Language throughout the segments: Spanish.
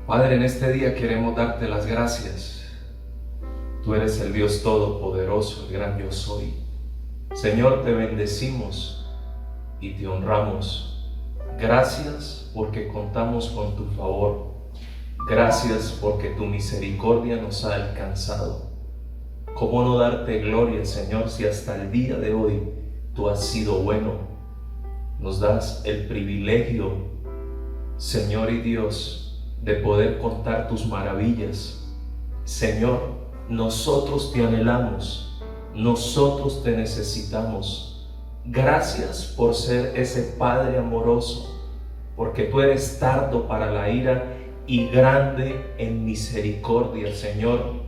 Padre, en este día queremos darte las gracias. Tú eres el Dios todopoderoso, el gran yo soy. Señor, te bendecimos y te honramos. Gracias porque contamos con tu favor. Gracias porque tu misericordia nos ha alcanzado. ¿Cómo no darte gloria, Señor, si hasta el día de hoy tú has sido bueno? Nos das el privilegio, Señor y Dios, de poder contar tus maravillas. Señor, nosotros te anhelamos, nosotros te necesitamos. Gracias por ser ese Padre amoroso, porque tú eres tardo para la ira y grande en misericordia, Señor.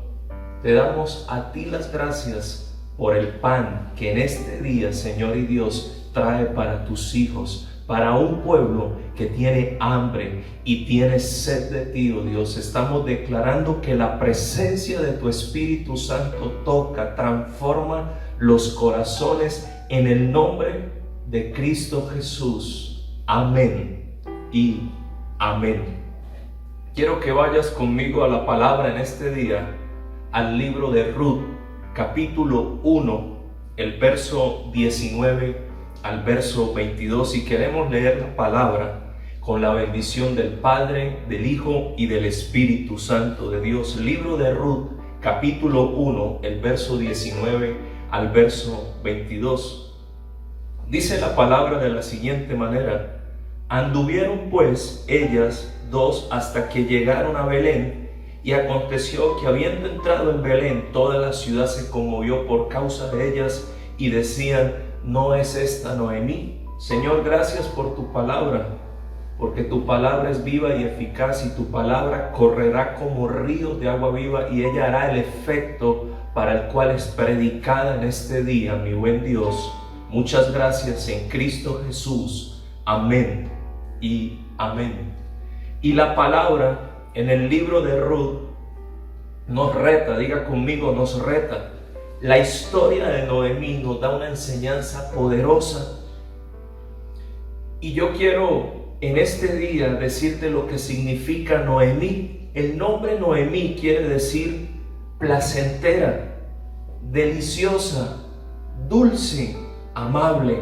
Te damos a ti las gracias por el pan que en este día, Señor y Dios, trae para tus hijos, para un pueblo que tiene hambre y tiene sed de ti, oh Dios. Estamos declarando que la presencia de tu Espíritu Santo toca, transforma los corazones en el nombre de Cristo Jesús. Amén y amén. Quiero que vayas conmigo a la palabra en este día, al libro de Ruth, capítulo 1, el verso 19 al verso 22, y queremos leer la palabra con la bendición del Padre, del Hijo y del Espíritu Santo de Dios. Libro de Ruth, capítulo 1, el verso 19 al verso 22. Dice la palabra de la siguiente manera: anduvieron pues ellas dos hasta que llegaron a Belén, y aconteció que habiendo entrado en Belén, toda la ciudad se conmovió por causa de ellas, y decían: ¿no es esta Noemí? Señor, gracias por tu palabra, porque tu palabra es viva y eficaz, y tu palabra correrá como ríos de agua viva, y ella hará el efecto para el cual es predicada en este día, mi buen Dios. Muchas gracias en Cristo Jesús. Amén y amén. Y la palabra en el libro de Ruth nos reta, diga conmigo, nos reta. La historia de Noemí nos da una enseñanza poderosa. Y yo quiero en este día decirte lo que significa Noemí. El nombre Noemí quiere decir placentera, deliciosa, dulce, amable.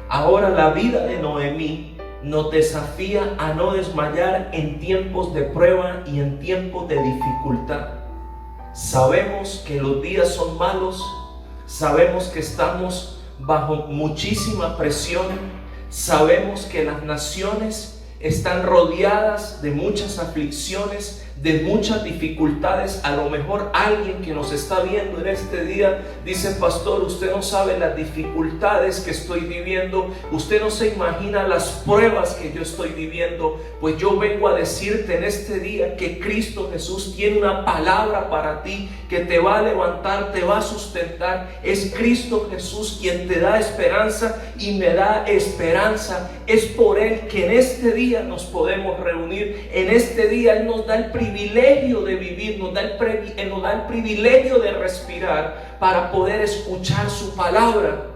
Ahora la vida de Noemí nos desafía a no desmayar en tiempos de prueba y en tiempos de dificultad. Sabemos que los días son malos, sabemos que estamos bajo muchísima presión, sabemos que las naciones están rodeadas de muchas aflicciones, de muchas dificultades. A lo mejor alguien que nos está viendo en este día dice: pastor, usted no sabe las dificultades que estoy viviendo, usted no se imagina las pruebas que yo estoy viviendo. Pues yo vengo a decirte en este día que Cristo Jesús tiene una palabra para ti que te va a levantar, te va a sustentar. Es Cristo Jesús quien te da esperanza y me da esperanza. Es por Él que en este día nos podemos reunir. En este día Él nos da el privilegio de vivir, nos da el privilegio de respirar para poder escuchar su palabra.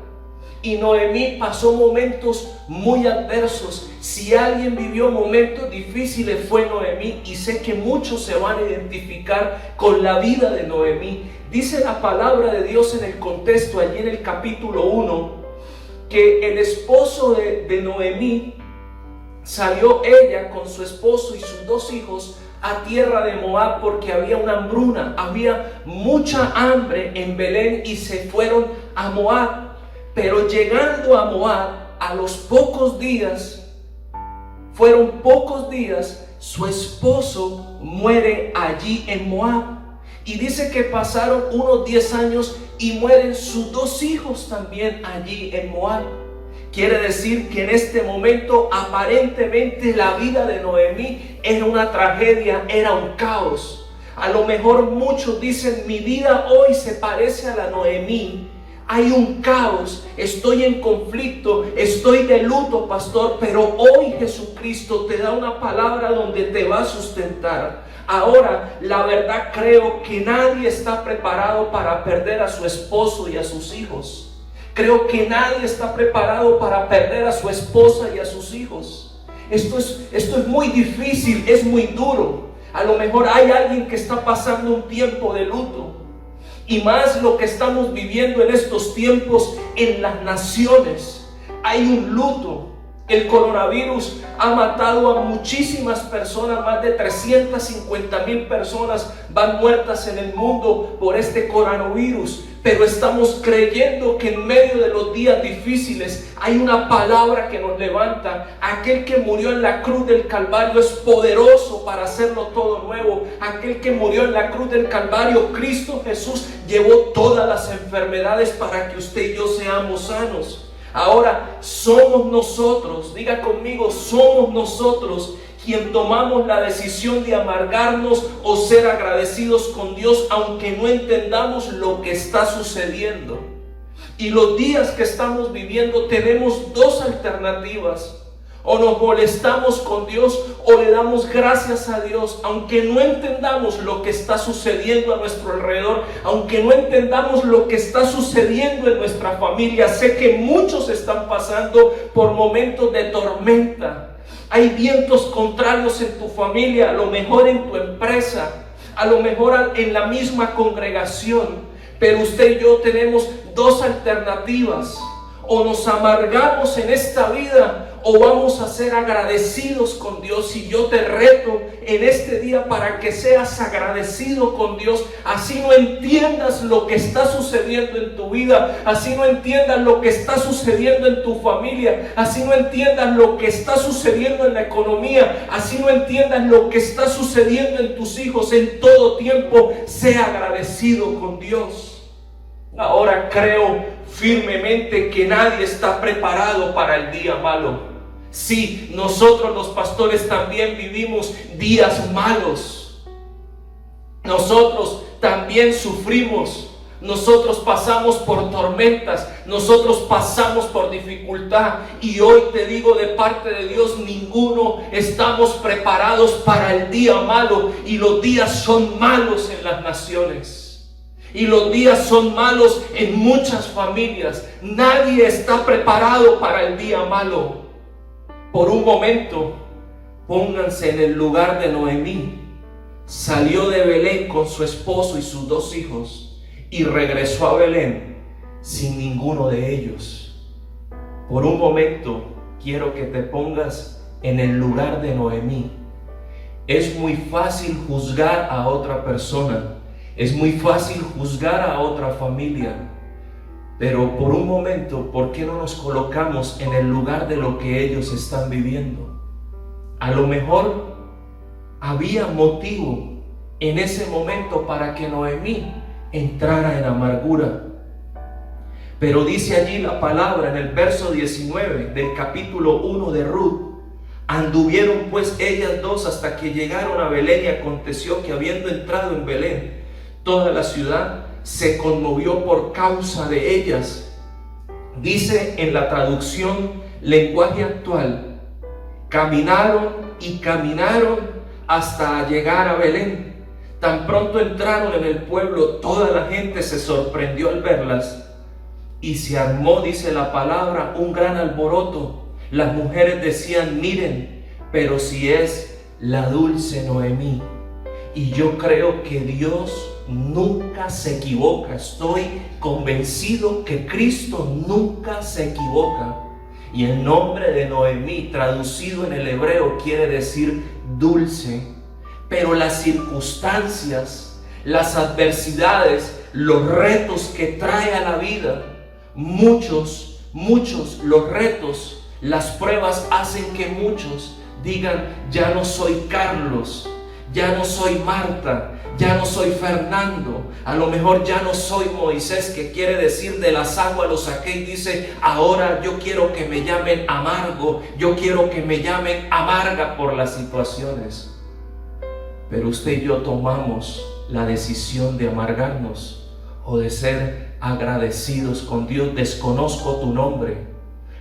Y Noemí pasó momentos muy adversos. Si alguien vivió momentos difíciles fue Noemí, y sé que muchos se van a identificar con la vida de Noemí. Dice la palabra de Dios en el contexto, allí en el capítulo 1, que el esposo de Noemí salió ella con su esposo y sus dos hijos a tierra de Moab, porque había una hambruna, había mucha hambre en Belén, y se fueron a Moab. Pero llegando a Moab, a los pocos días, fueron pocos días, su esposo muere allí en Moab. Y dice que pasaron unos 10 años y mueren sus dos hijos también allí en Moab. Quiere decir que en este momento aparentemente la vida de Noemí era una tragedia, era un caos. A lo mejor muchos dicen: mi vida hoy se parece a la Noemí. Hay un caos, estoy en conflicto, estoy de luto, pastor, pero hoy Jesucristo te da una palabra donde te va a sustentar. Ahora, la verdad, creo que nadie está preparado para perder a su esposo y a sus hijos. Creo que nadie está preparado para perder a su esposa y a sus hijos. Esto es muy difícil, es muy duro. A lo mejor hay alguien que está pasando un tiempo de luto. Y más lo que estamos viviendo en estos tiempos en las naciones. Hay un luto. El coronavirus ha matado a muchísimas personas. Más de 350,000 personas van muertas en el mundo por este coronavirus. Pero estamos creyendo que en medio de los días difíciles hay una palabra que nos levanta. Aquel que murió en la cruz del Calvario es poderoso para hacerlo todo nuevo. Aquel que murió en la cruz del Calvario, Cristo Jesús, llevó todas las enfermedades para que usted y yo seamos sanos. Ahora somos nosotros, diga conmigo, somos nosotros quien tomamos la decisión de amargarnos o ser agradecidos con Dios, aunque no entendamos lo que está sucediendo. Y los días que estamos viviendo tenemos dos alternativas. O nos molestamos con Dios o le damos gracias a Dios, aunque no entendamos lo que está sucediendo a nuestro alrededor, aunque no entendamos lo que está sucediendo en nuestra familia. Sé que muchos están pasando por momentos de tormenta. Hay vientos contrarios en tu familia, a lo mejor en tu empresa, a lo mejor en la misma congregación. Pero usted y yo tenemos dos alternativas. O nos amargamos en esta vida o vamos a ser agradecidos con Dios. Y yo te reto en este día para que seas agradecido con Dios. Así no entiendas lo que está sucediendo en tu vida, así no entiendas lo que está sucediendo en tu familia, así no entiendas lo que está sucediendo en la economía, así no entiendas lo que está sucediendo en tus hijos. En todo tiempo, sea agradecido con Dios. Ahora creo firmemente que nadie está preparado para el día malo. Sí, nosotros los pastores también vivimos días malos. Nosotros también sufrimos. Nosotros pasamos por tormentas. Nosotros pasamos por dificultad. Y hoy te digo de parte de Dios, ninguno estamos preparados para el día malo. Y los días son malos en las naciones. Y los días son malos en muchas familias. Nadie está preparado para el día malo. Por un momento, pónganse en el lugar de Noemí. Salió de Belén con su esposo y sus 2 hijos y regresó a Belén sin ninguno de ellos. Por un momento, quiero que te pongas en el lugar de Noemí. Es muy fácil juzgar a otra persona. Es muy fácil juzgar a otra familia, pero por un momento, ¿por qué no nos colocamos en el lugar de lo que ellos están viviendo? A lo mejor había motivo en ese momento para que Noemí entrara en amargura. Pero dice allí la palabra en el verso 19 del capítulo 1 de Ruth: anduvieron pues ellas dos hasta que llegaron a Belén, y aconteció que habiendo entrado en Belén, toda la ciudad se conmovió por causa de ellas. Dice en la traducción lenguaje actual: caminaron y caminaron hasta llegar a Belén. Tan pronto entraron en el pueblo, toda la gente se sorprendió al verlas y se armó, dice la palabra, un gran alboroto. Las mujeres decían: miren, pero si es la dulce Noemí. Y yo creo que Dios nunca se equivoca. Estoy convencido que Cristo nunca se equivoca. Y el nombre de Noemí, traducido en el hebreo, quiere decir dulce. Pero las circunstancias, las adversidades, los retos que trae a la vida, muchos los retos, las pruebas hacen que muchos digan: ya no soy Carlos, ya no soy Marta, ya no soy Fernando, a lo mejor ya no soy Moisés, que quiere decir de las aguas lo saqué, y dice: ahora yo quiero que me llamen amargo, yo quiero que me llamen amarga por las situaciones. Pero usted y yo tomamos la decisión de amargarnos o de ser agradecidos con Dios. Desconozco tu nombre.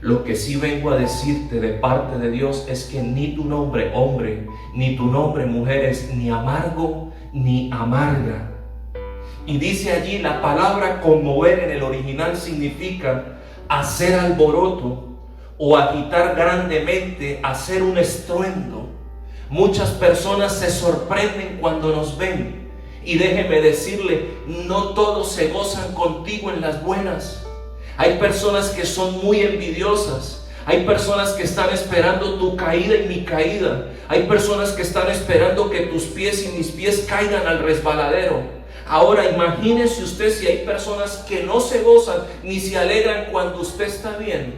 Lo que sí vengo a decirte de parte de Dios es que ni tu nombre hombre, ni tu nombre mujer es ni amargo ni amarga. Y dice allí la palabra conmover en el original significa hacer alboroto o agitar grandemente, hacer un estruendo, Muchas personas se sorprenden cuando nos ven. Y déjeme decirle, no todos se gozan contigo en las buenas. Hay personas que son muy envidiosas. Hay personas que están esperando tu caída y mi caída. Hay personas que están esperando que tus pies y mis pies caigan al resbaladero. Ahora imagínese usted si hay personas que no se gozan ni se alegran cuando usted está bien,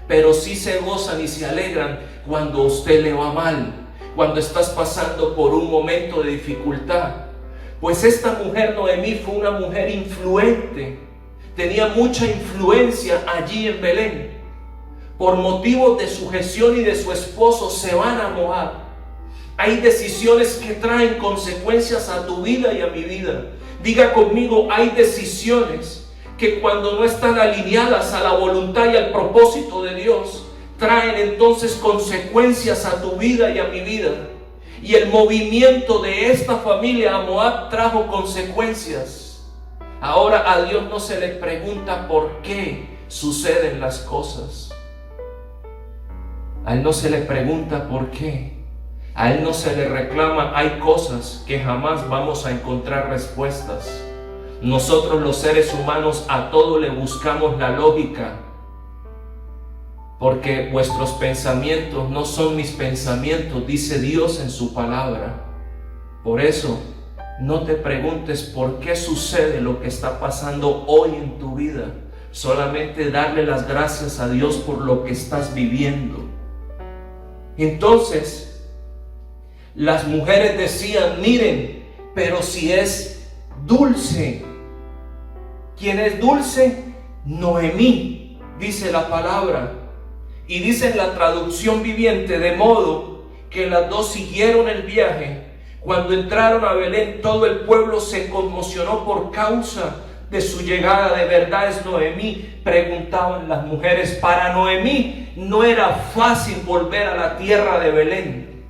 pero sí se gozan y se alegran cuando a usted le va mal, cuando estás pasando por un momento de dificultad. Pues esta mujer Noemí fue una mujer influente, tenía mucha influencia allí en Belén. Por motivos de sujeción y de su esposo se van a Moab. Hay decisiones que traen consecuencias a tu vida y a mi vida. Diga conmigo, hay decisiones que cuando no están alineadas a la voluntad y al propósito de Dios, traen entonces consecuencias a tu vida y a mi vida. Y el movimiento de esta familia a Moab trajo consecuencias. Ahora a Dios no se le pregunta por qué suceden las cosas. A Él no se le pregunta por qué. A Él no se le reclama. Hay cosas que jamás vamos a encontrar respuestas. Nosotros los seres humanos a todo le buscamos la lógica. Porque vuestros pensamientos no son mis pensamientos, dice Dios en su palabra. Por eso, no te preguntes por qué sucede lo que está pasando hoy en tu vida. Solamente darle las gracias a Dios por lo que estás viviendo. Entonces, las mujeres decían, miren, pero si es dulce. ¿Quién es dulce? Noemí, dice la palabra. Y dice en la traducción viviente, de modo que las dos siguieron el viaje. Cuando entraron a Belén, todo el pueblo se conmocionó por causa de su llegada. ¿De verdad es Noemí?, preguntaban las mujeres. Para Noemí no era fácil volver a la tierra de Belén.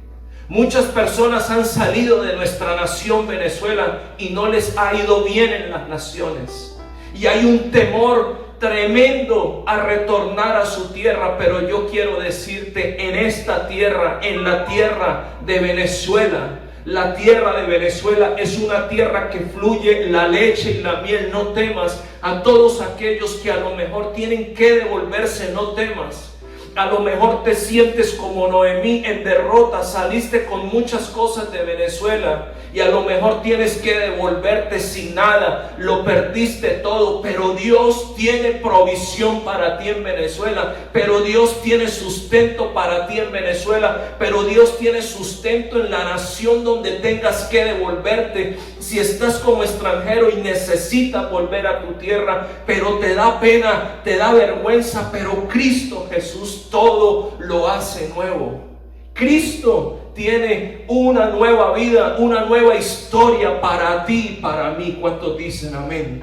Muchas personas han salido de nuestra nación Venezuela y no les ha ido bien en las naciones. Y hay un temor tremendo a retornar a su tierra, pero yo quiero decirte, en esta tierra, en la tierra de Venezuela, la tierra de Venezuela es una tierra que fluye la leche y la miel. No temas. A todos aquellos que a lo mejor tienen que devolverse, no temas. A lo mejor te sientes como Noemí en derrota, saliste con muchas cosas de Venezuela y a lo mejor tienes que devolverte sin nada, lo perdiste todo, pero Dios tiene provisión para ti en Venezuela, pero Dios tiene sustento para ti en Venezuela, pero Dios tiene sustento en la nación donde tengas que devolverte. Si estás como extranjero y necesitas volver a tu tierra, pero te da pena, te da vergüenza, pero Cristo Jesús todo lo hace nuevo. Cristo tiene una nueva vida, una nueva historia para ti y para mí. ¿Cuántos dicen amén?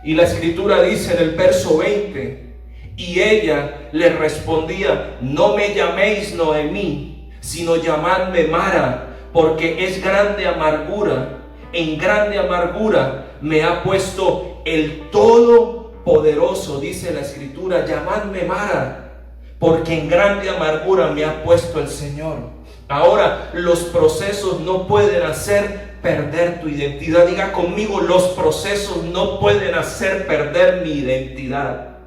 Y la escritura dice en el verso 20, y ella le respondía, no me llaméis Noemí, sino llamadme Mara, porque es grande amargura. En grande amargura me ha puesto el Todopoderoso, dice la escritura, llamadme Mara, porque en grande amargura me ha puesto el Señor. Ahora, los procesos no pueden hacer perder tu identidad. Diga conmigo, los procesos no pueden hacer perder mi identidad.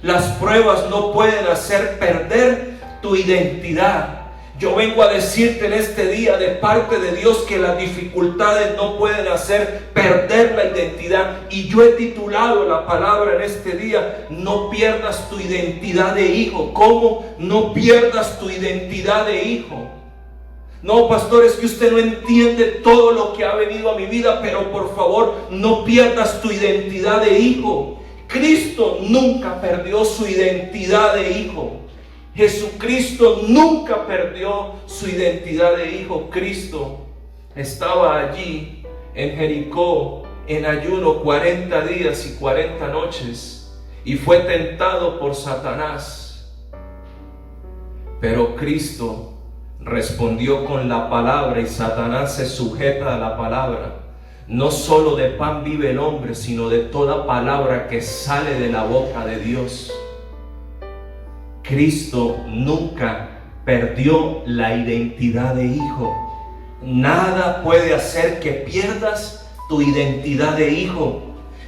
Las pruebas no pueden hacer perder tu identidad. Yo vengo a decirte en este día de parte de Dios que las dificultades no pueden hacer perder la identidad. Y yo he titulado la palabra en este día, no pierdas tu identidad de hijo. ¿Cómo? No pierdas tu identidad de hijo. No, pastor, es que usted no entiende todo lo que ha venido a mi vida, pero por favor, no pierdas tu identidad de hijo. Cristo nunca perdió su identidad de hijo. Jesucristo nunca perdió su identidad de hijo. Cristo estaba allí en Jericó en ayuno 40 días y 40 noches y fue tentado por Satanás. Pero Cristo respondió con la palabra y Satanás se sujeta a la palabra. No solo de pan vive el hombre, sino de toda palabra que sale de la boca de Dios. Cristo nunca perdió la identidad de hijo. Nada puede hacer que pierdas tu identidad de hijo.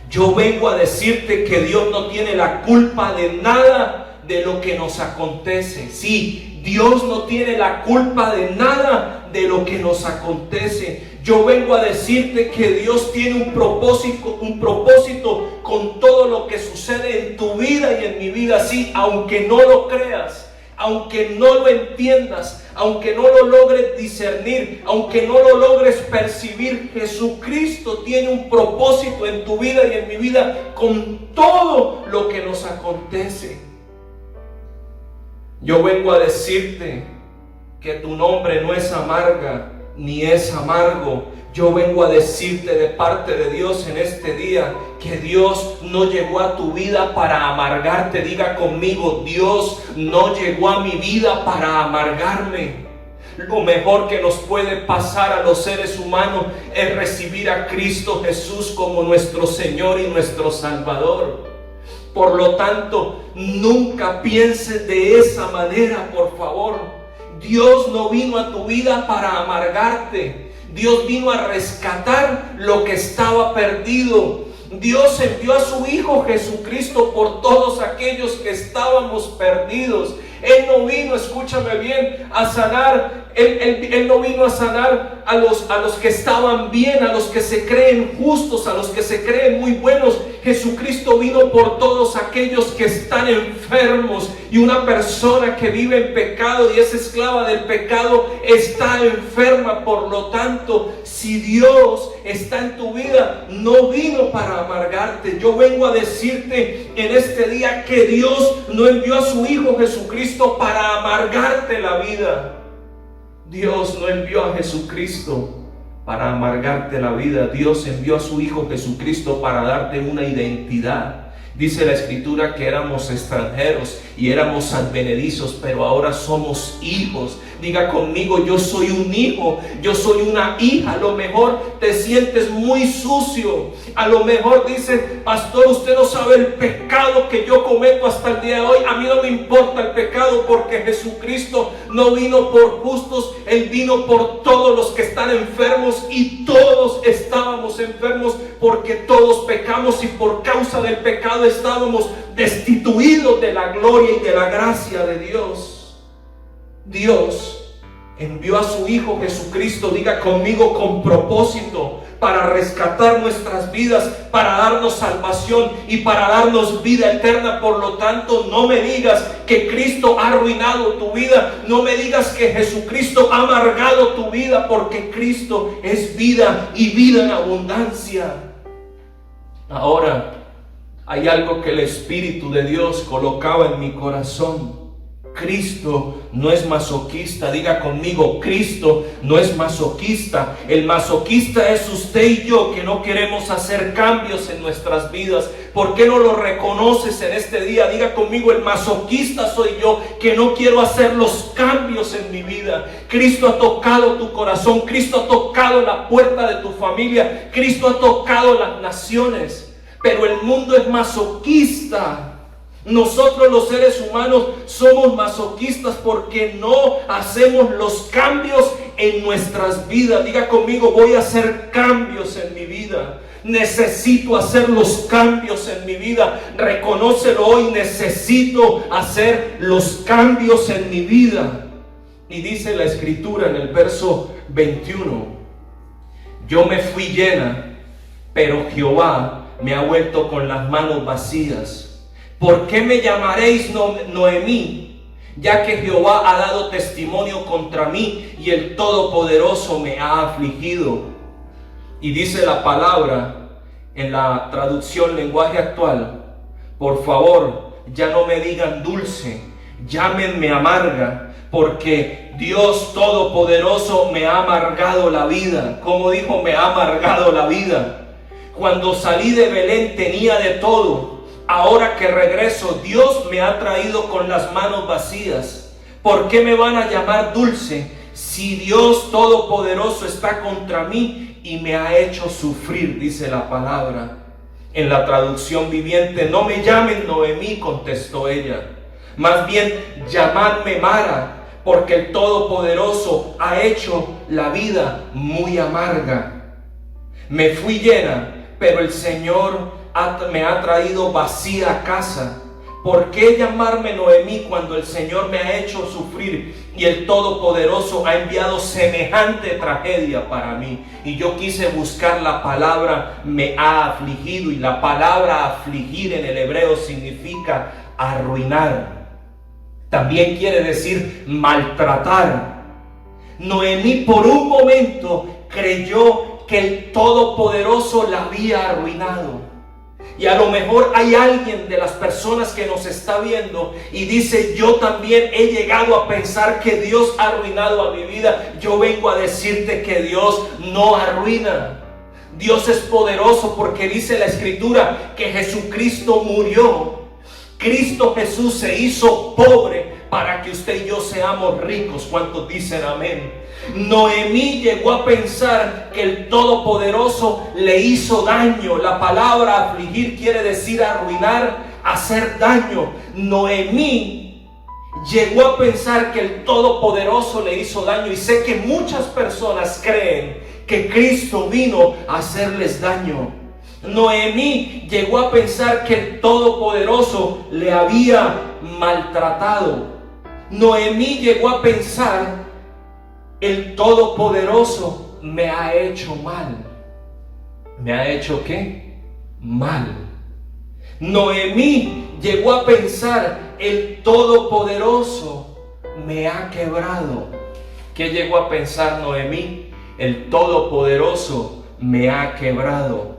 Yo vengo a decirte que Dios no tiene la culpa de nada de lo que nos acontece. Sí, Dios no tiene la culpa de nada de lo que nos acontece. Yo vengo a decirte que Dios tiene un propósito con todo lo que sucede en tu vida y en mi vida. Sí, aunque no lo creas, aunque no lo entiendas, aunque no lo logres discernir, aunque no lo logres percibir, Jesucristo tiene un propósito en tu vida y en mi vida con todo lo que nos acontece. Yo vengo a decirte que tu nombre no es amarga ni es amargo. Yo vengo a decirte de parte de Dios en este día que Dios no llegó a tu vida para amargarte. Diga conmigo: Dios no llegó a mi vida para amargarme. Lo mejor que nos puede pasar a los seres humanos es recibir a Cristo Jesús como nuestro Señor y nuestro Salvador. Por lo tanto, nunca pienses de esa manera, por favor. Dios no vino a tu vida para amargarte. Dios vino a rescatar lo que estaba perdido. Dios envió a su Hijo Jesucristo por todos aquellos que estábamos perdidos. Él no vino, escúchame bien, a sanar. Él no vino a sanar a los que estaban bien, a los que se creen justos, a los que se creen muy buenos. Jesucristo vino por todos aquellos que están enfermos. Y una persona que vive en pecado y es esclava del pecado está enferma. Por lo tanto, si Dios está en tu vida, no vino para amargarte. Yo vengo a decirte en este día que Dios no envió a su Hijo Jesucristo para amargarte la vida. Dios no envió a Jesucristo para amargarte la vida. Dios envió a su Hijo Jesucristo para darte una identidad. Dice la Escritura que éramos extranjeros y éramos advenedizos, pero ahora somos hijos. Diga conmigo: yo soy un hijo, yo soy una hija. A lo mejor te sientes muy sucio. A lo mejor dices: pastor, usted no sabe el pecado que yo cometo hasta el día de hoy. A mí no me importa el pecado, porque Jesucristo no vino por justos, Él vino por todos los que están enfermos. Y todos estábamos enfermos porque todos pecamos, y por causa del pecado estábamos destituidos de la gloria y de la gracia de Dios. Dios envió a su Hijo Jesucristo, diga conmigo, con propósito, para rescatar nuestras vidas, para darnos salvación y para darnos vida eterna. Por lo tanto, no me digas que Cristo ha arruinado tu vida, no me digas que Jesucristo ha amargado tu vida, porque Cristo es vida y vida en abundancia. Ahora, hay algo que el Espíritu de Dios colocaba en mi corazón. Cristo no es masoquista. Diga conmigo: Cristo no es masoquista. El masoquista es usted y yo, que no queremos hacer cambios en nuestras vidas. ¿Por qué no lo reconoces en este día? Diga conmigo: el masoquista soy yo, que no quiero hacer los cambios en mi vida. Cristo ha tocado tu corazón, Cristo ha tocado la puerta de tu familia, Cristo ha tocado las naciones, pero el mundo es masoquista. Nosotros los seres humanos somos masoquistas porque no hacemos los cambios en nuestras vidas. Diga conmigo: voy a hacer cambios en mi vida. Necesito hacer los cambios en mi vida. Reconócelo hoy: necesito hacer los cambios en mi vida. Y dice la Escritura en el verso 21: yo me fui llena, pero Jehová me ha vuelto con las manos vacías. ¿Por qué me llamaréis Noemí? Ya que Jehová ha dado testimonio contra mí y el Todopoderoso me ha afligido. Y dice la palabra en la traducción lenguaje actual: por favor, ya no me digan dulce, llámenme amarga, porque Dios Todopoderoso me ha amargado la vida. ¿Cómo dijo? Me ha amargado la vida. Cuando salí de Belén tenía de todo. Ahora que regreso, Dios me ha traído con las manos vacías. ¿Por qué me van a llamar dulce si Dios Todopoderoso está contra mí y me ha hecho sufrir? Dice la palabra. En la traducción viviente: no me llamen Noemí, contestó ella. Más bien, llamadme Mara, porque el Todopoderoso ha hecho la vida muy amarga. Me fui llena, pero el Señor me ha traído vacía a casa. ¿Por qué llamarme Noemí cuando el Señor me ha hecho sufrir y el Todopoderoso ha enviado semejante tragedia para mí? Y yo quise buscar la palabra me ha afligido, y la palabra afligir en el hebreo significa arruinar. También quiere decir maltratar. Noemí por un momento creyó que el Todopoderoso la había arruinado. Y a lo mejor hay alguien de las personas que nos está viendo y dice: yo también he llegado a pensar que Dios ha arruinado a mi vida. Yo vengo a decirte que Dios no arruina. Dios es poderoso, porque dice la Escritura que Jesucristo murió. Cristo Jesús se hizo pobre para que usted y yo seamos ricos. ¿Cuántos dicen amén? Noemí llegó a pensar que el Todopoderoso le hizo daño. La palabra afligir quiere decir arruinar, hacer daño. Noemí llegó a pensar que el Todopoderoso le hizo daño. Y sé que muchas personas creen que Cristo vino a hacerles daño. Noemí llegó a pensar que el Todopoderoso le había maltratado. Noemí llegó a pensar: el Todopoderoso me ha hecho mal. ¿Me ha hecho qué? Mal. Noemí llegó a pensar: el Todopoderoso me ha quebrado. ¿Qué llegó a pensar Noemí? El Todopoderoso me ha quebrado.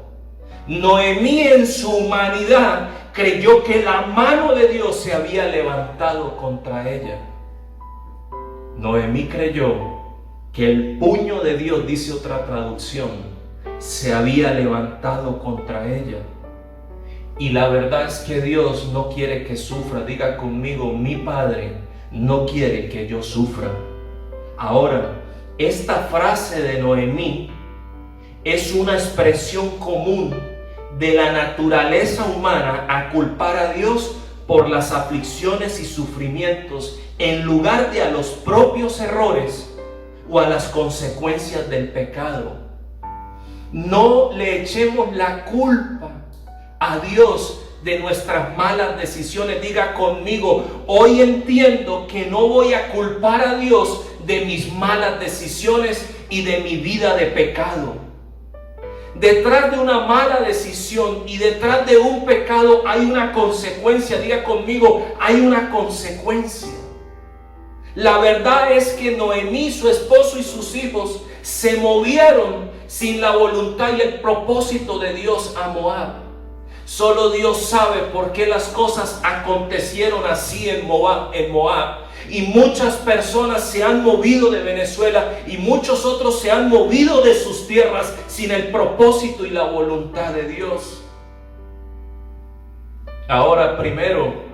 Noemí en su humanidad creyó que la mano de Dios se había levantado contra ella. Noemí creyó que el puño de Dios, dice otra traducción, se había levantado contra ella. Y la verdad es que Dios no quiere que sufra. Diga conmigo: mi Padre no quiere que yo sufra. Ahora, esta frase de Noemí es una expresión común de la naturaleza humana a culpar a Dios por las aflicciones y sufrimientos, en lugar de a los propios errores o a las consecuencias del pecado. No le echemos la culpa a Dios de nuestras malas decisiones. Diga conmigo: hoy entiendo que no voy a culpar a Dios de mis malas decisiones y de mi vida de pecado. Detrás de una mala decisión y detrás de un pecado hay una consecuencia. Diga conmigo: hay una consecuencia. La verdad es que Noemí, su esposo y sus hijos se movieron sin la voluntad y el propósito de Dios a Moab. Solo Dios sabe por qué las cosas acontecieron así en Moab. Y muchas personas se han movido de Venezuela y muchos otros se han movido de sus tierras sin el propósito y la voluntad de Dios. Ahora, primero,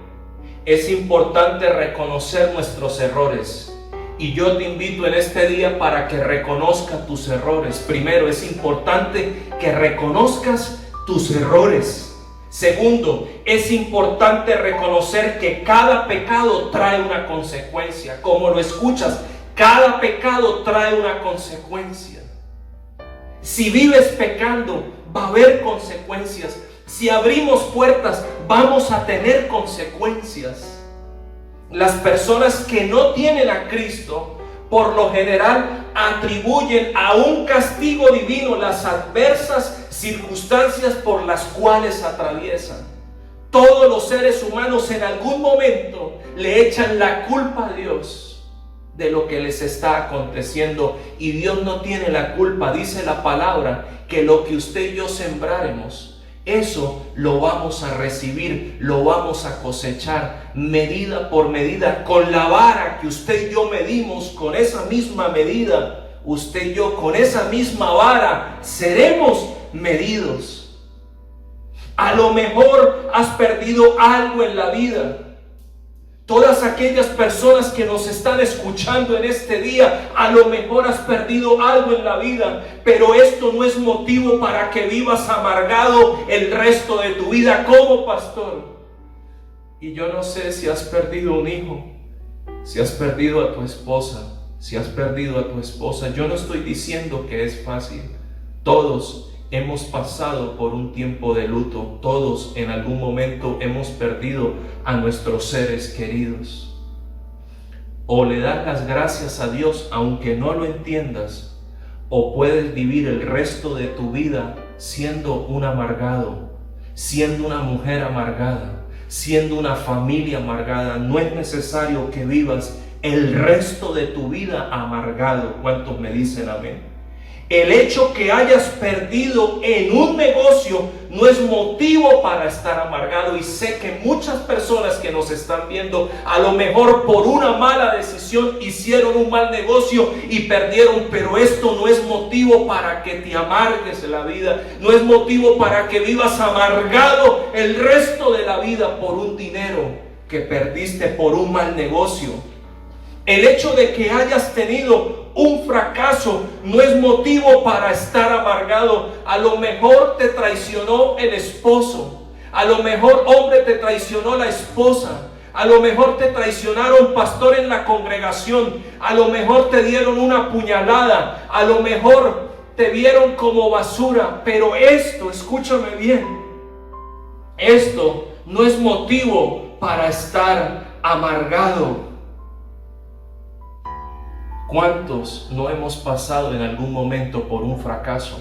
es importante reconocer nuestros errores. Y yo te invito en este día para que reconozcas tus errores. Primero, es importante que reconozcas tus errores. Segundo, es importante reconocer que cada pecado trae una consecuencia. Como lo escuchas, cada pecado trae una consecuencia. Si vives pecando, va a haber consecuencias. Si abrimos puertas, vamos a tener consecuencias. Las personas que no tienen a Cristo, por lo general, atribuyen a un castigo divino las adversas circunstancias por las cuales atraviesan. Todos los seres humanos en algún momento le echan la culpa a Dios de lo que les está aconteciendo, y Dios no tiene la culpa. Dice la palabra que lo que usted y yo sembraremos, eso lo vamos a recibir, lo vamos a cosechar medida por medida. Con la vara que usted y yo medimos, con esa misma medida, usted y yo con esa misma vara seremos medidos. A lo mejor has perdido algo en la vida. Todas aquellas personas que nos están escuchando en este día, a lo mejor has perdido algo en la vida, pero esto no es motivo para que vivas amargado el resto de tu vida. Como pastor, y yo no sé si has perdido un hijo, si has perdido a tu esposa, si has perdido a tu esposa, yo no estoy diciendo que es fácil. Todos hemos pasado por un tiempo de luto. Todos en algún momento hemos perdido a nuestros seres queridos. O le das las gracias a Dios aunque no lo entiendas, o puedes vivir el resto de tu vida siendo un amargado, siendo una mujer amargada, siendo una familia amargada. No es necesario que vivas el resto de tu vida amargado. ¿Cuántos me dicen amén? El hecho que hayas perdido en un negocio no es motivo para estar amargado. Y sé que muchas personas que nos están viendo, a lo mejor por una mala decisión hicieron un mal negocio y perdieron, pero esto no es motivo para que te amargues la vida. No es motivo para que vivas amargado el resto de la vida por un dinero que perdiste por un mal negocio. El hecho de que hayas tenido un fracaso no es motivo para estar amargado. A lo mejor te traicionó el esposo, a lo mejor, hombre, te traicionó la esposa, a lo mejor te traicionaron pastor en la congregación, a lo mejor te dieron una puñalada, a lo mejor te vieron como basura. Pero esto, escúchame bien, esto no es motivo para estar amargado. ¿Cuántos no hemos pasado en algún momento por un fracaso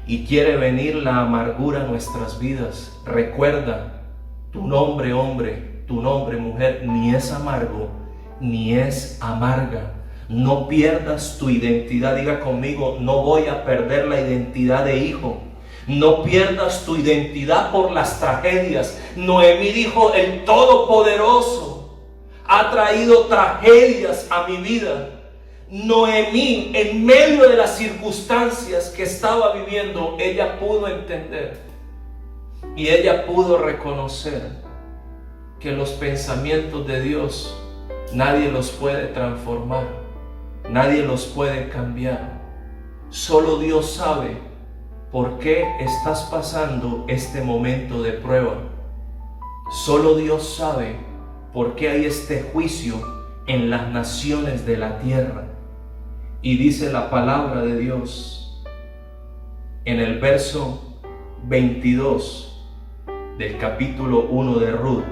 y quiere venir la amargura a nuestras vidas? Recuerda, tu nombre hombre, tu nombre mujer, ni es amargo ni es amarga. No pierdas tu identidad. Diga conmigo: no voy a perder la identidad de hijo. No pierdas tu identidad por las tragedias. Noemí dijo: el Todopoderoso ha traído tragedias a mi vida. Noemí, en medio de las circunstancias que estaba viviendo, ella pudo entender y ella pudo reconocer que los pensamientos de Dios nadie los puede transformar, nadie los puede cambiar. Solo Dios sabe por qué estás pasando este momento de prueba. Solo Dios sabe por qué hay este juicio en las naciones de la tierra. Y dice la palabra de Dios en el verso 22 del capítulo 1 de Ruth: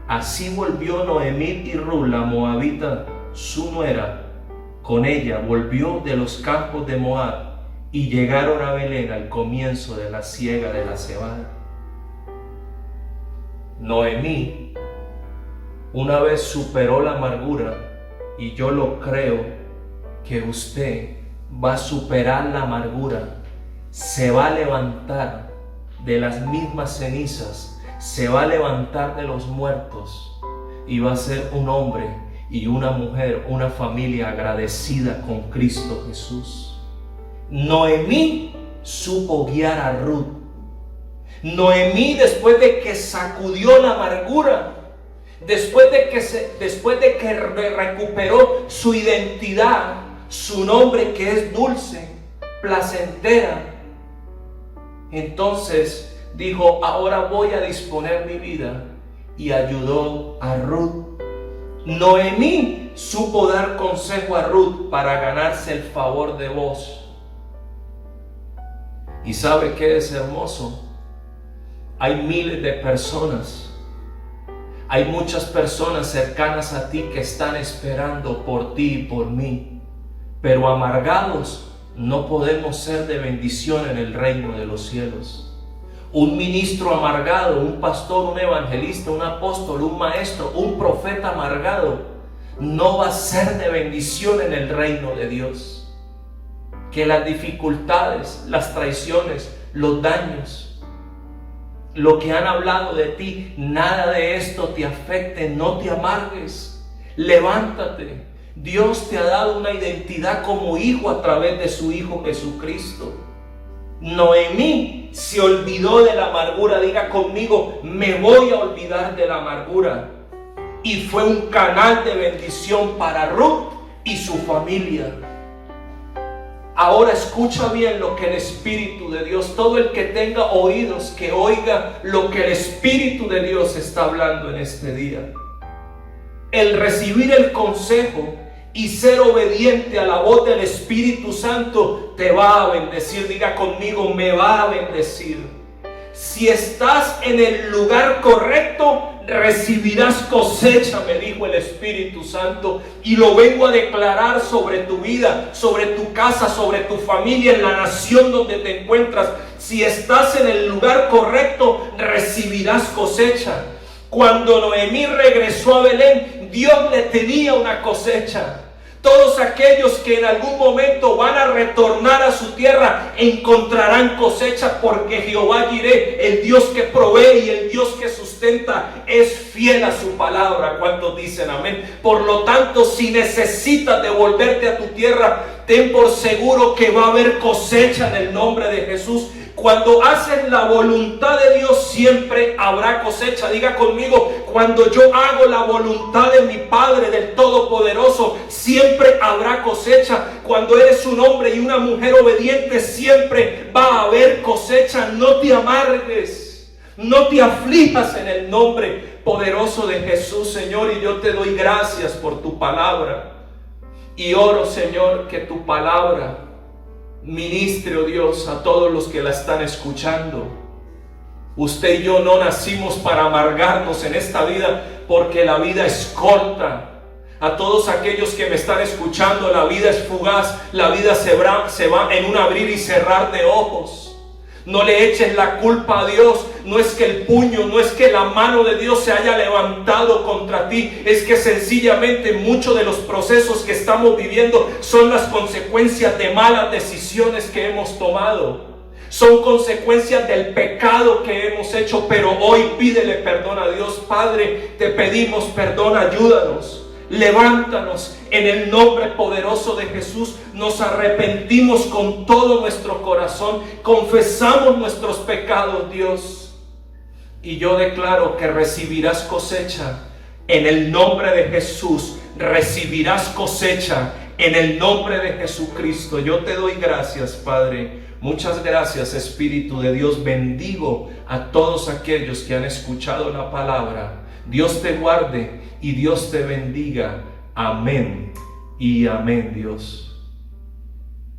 así volvió Noemí y Ruth la moabita, su nuera, con ella volvió de los campos de Moab, y llegaron a Belén al comienzo de la siega de la cebada. Noemí una vez superó la amargura, y yo lo creo que usted va a superar la amargura. Se va a levantar de las mismas cenizas, se va a levantar de los muertos y va a ser un hombre y una mujer, una familia agradecida con Cristo Jesús. Noemí supo guiar a Ruth. Noemí, después de que sacudió la amargura, después de que recuperó su identidad, su nombre que es dulce, placentera, entonces dijo: ahora voy a disponer mi vida, y ayudó a Ruth. Noemí supo dar consejo a Ruth para ganarse el favor de Boaz. ¿Y sabe qué es hermoso? Hay miles de personas, hay muchas personas cercanas a ti que están esperando por ti y por mí. Pero amargados no podemos ser de bendición en el reino de los cielos. Un ministro amargado, un pastor, un evangelista, un apóstol, un maestro, un profeta amargado no va a ser de bendición en el reino de Dios. Que las dificultades, las traiciones, los daños, lo que han hablado de ti, nada de esto te afecte. No te amargues, levántate. Dios te ha dado una identidad como hijo a través de su Hijo Jesucristo. Noemí se olvidó de la amargura. Diga conmigo: me voy a olvidar de la amargura. Y fue un canal de bendición para Ruth y su familia. Ahora escucha bien lo que el Espíritu de Dios, todo el que tenga oídos, que oiga lo que el Espíritu de Dios está hablando en este día. El recibir el consejo y ser obediente a la voz del Espíritu Santo, te va a bendecir. Diga conmigo, me va a bendecir. Si estás en el lugar correcto, recibirás cosecha, me dijo el Espíritu Santo. Y lo vengo a declarar sobre tu vida, sobre tu casa, sobre tu familia, en la nación donde te encuentras. Si estás en el lugar correcto, recibirás cosecha. Cuando Noemí regresó a Belén, Dios le tenía una cosecha. Todos aquellos que en algún momento van a retornar a su tierra encontrarán cosecha, porque Jehová Jireh, el Dios que provee y el Dios que sustenta, es fiel a su palabra. ¿Cuántos dicen amén? Por lo tanto, si necesitas devolverte a tu tierra, ten por seguro que va a haber cosecha en el nombre de Jesús. Cuando haces la voluntad de Dios, siempre habrá cosecha. Diga conmigo, cuando yo hago la voluntad de mi Padre, del Todopoderoso, siempre habrá cosecha. Cuando eres un hombre y una mujer obediente, siempre va a haber cosecha. No te amargues, no te aflijas en el nombre poderoso de Jesús, Señor. Y yo te doy gracias por tu palabra. Y oro, Señor, que tu palabra ministre, oh Dios, a todos los que la están escuchando. Usted y yo no nacimos para amargarnos en esta vida, porque la vida es corta. A todos aquellos que me están escuchando, la vida es fugaz, la vida se va en un abrir y cerrar de ojos. No le eches la culpa a Dios. No es que el puño, no es que la mano de Dios se haya levantado contra ti. Es que sencillamente muchos de los procesos que estamos viviendo son las consecuencias de malas decisiones que hemos tomado. Son consecuencias del pecado que hemos hecho. Pero hoy pídele perdón a Dios. Padre, te pedimos perdón, ayúdanos. Levántanos en el nombre poderoso de Jesús. Nos arrepentimos con todo nuestro corazón. Confesamos nuestros pecados, Dios. Y yo declaro que recibirás cosecha en el nombre de Jesús. Recibirás cosecha en el nombre de Jesucristo. Yo te doy gracias, Padre. Muchas gracias, Espíritu de Dios. Bendigo a todos aquellos que han escuchado la palabra. Dios te guarde y Dios te bendiga. Amén y amén, Dios.